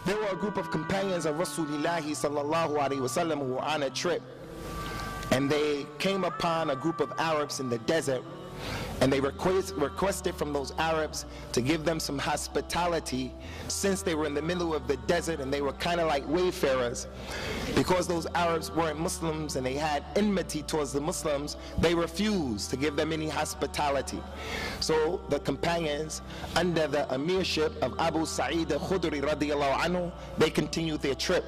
There were a group of companions of Rasulullah sallallahu alaihi wasallam who were on a trip, and they came upon a group of Arabs in the desert, and they requested from those Arabs to give them some hospitality, since they were in the middle of the desert and they were kind of like wayfarers. Because those Arabs weren't Muslims and they had enmity towards the Muslims, they refused to give them any hospitality. So the companions, under the emirship of Abu Sa'id al-Khudri radiyallahu anhu, they continued their trip.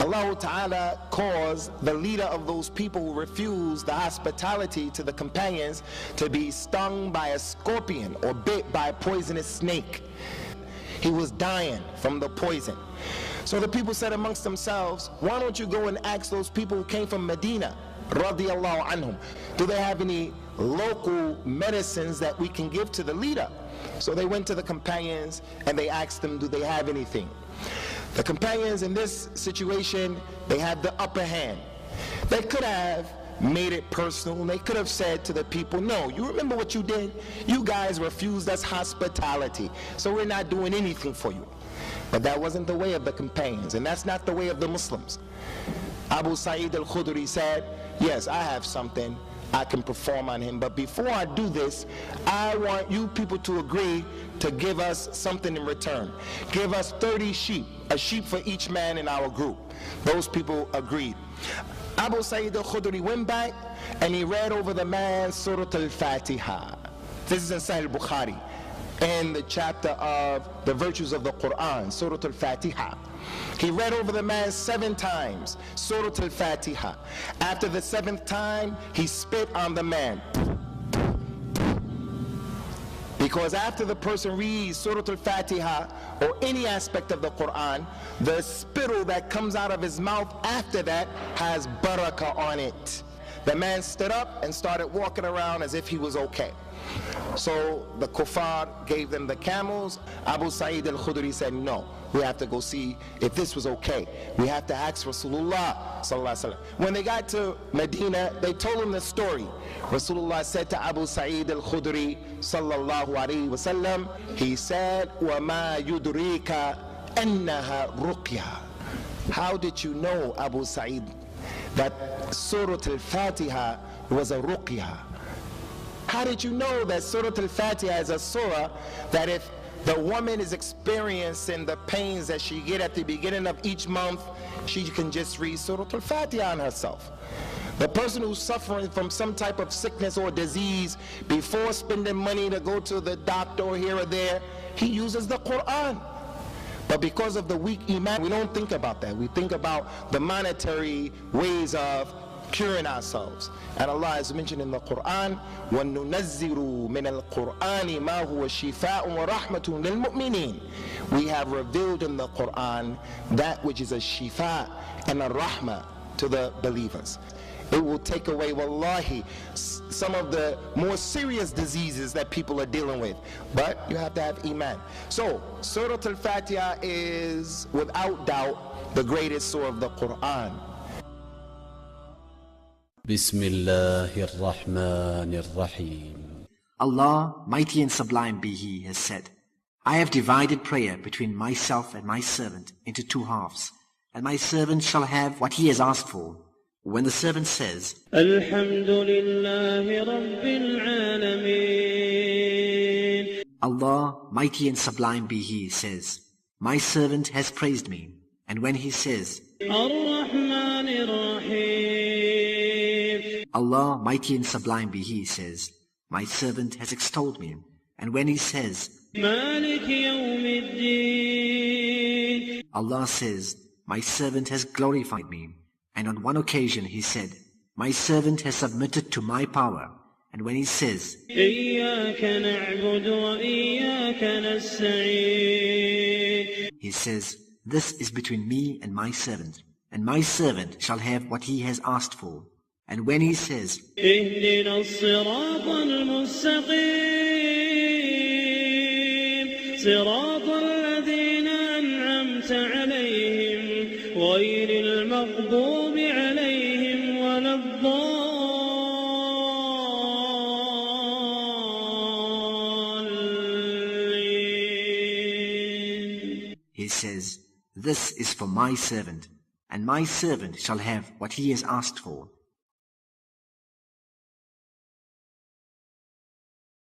Allah Ta'ala caused the leader of those people who refused the hospitality to the companions to be stung by a scorpion or bit by a poisonous snake. He was dying from the poison. So the people said amongst themselves, why don't you go and ask those people who came from Medina, radiyallahu anhum, do they have any local medicines that we can give to the leader? So they went to the companions and they asked them, do they have anything? The companions in this situation, they had the upper hand. They could have made it personal. They could have said to the people, no, you remember what you did? You guys refused us hospitality, so we're not doing anything for you. But that wasn't the way of the companions, and that's not the way of the Muslims. Abu Sa'id al-Khudri said, yes, I have something I can perform on him, but before I do this, I want you people to agree to give us something in return. Give us 30 sheep, a sheep for each man in our group. Those people agreed. Abu Sa'id al-Khudri went back and he read over the man Surah al-Fatiha. This is in Sahih al-Bukhari, in the chapter of the virtues of the Quran, Surah al-Fatiha. He read over the man 7 times, Surah al-Fatiha. After the 7th time, he spit on the man. Because after the person reads Surah al-Fatiha or any aspect of the Quran, the spittle that comes out of his mouth after that has barakah on it. The man stood up and started walking around as if he was okay. So the kuffar gave them the camels. Abu Sa'id al-Khudri said, no, we have to go see if this was okay. We have to ask Rasulullah sallallahu alaihi wasallam. When they got to Medina, they told him the story. Rasulullah said to Abu Sa'id al-Khudri sallallahu alaihi wasallam, he said, وَمَا يُدْرِيكَ أَنَّهَا رُقْيَةٌ. How did you know, Abu Sa'id, that Surah al-Fatiha was a ruqyah? How did you know that Surah al-Fatiha is a surah that if the woman is experiencing the pains that she get at the beginning of each month, she can just read Surah al-Fatiha on herself? The person who's suffering from some type of sickness or disease, before spending money to go to the doctor or here or there, he uses the Quran. But because of the weak iman, we don't think about that. We think about the monetary ways of curing ourselves. And Allah has mentioned in the Quran, وَنُنَزِّرُ مِنَ الْقُرْآنِ مَا هُوَ شِفَاءٌ وَرَحْمَةٌ لِلْمُؤْمِنِينَ. We have revealed in the Quran that which is a shifa and a rahmah to the believers. It will take away, wallahi, some of the more serious diseases that people are dealing with. But you have to have iman. So, Surah al-Fatiha is, without doubt, the greatest surah of the Quran. Bismillahir-Rahmanir-Rahim. Allah, mighty and sublime be He, has said, I have divided prayer between myself and my servant into 2 halves, and my servant shall have what he has asked for. When the servant says, Alhamdulillahi Rabbil Alameen, Allah, mighty and sublime be He, says, my servant has praised me. And when he says, Ar-Rahmanir Rahim, Allah, mighty and sublime be He, says, my servant has extolled me. And when he says, Malik Yawmiddin, Allah says, my servant has glorified me. And on one occasion he said, my servant has submitted to my power. And when he says, إِيَّاكَ نَعْبُدُ وَإِيَّاكَ نَسْتَعِينُ, he says, this is between me and my servant shall have what he has asked for. And when he says, اهْدِنَا الصِّرَاطَ الْمُسْتَقِيمَ صِرَاطَ الَّذِينَ أَنْعَمْتَ عَلَيْهِمْ غَيْرِ الْمَغْضُوبِ عَلَيْهِمْ وَلَا الضَّالِّينَ, he says, This is for my servant, and my servant shall have what he has asked for.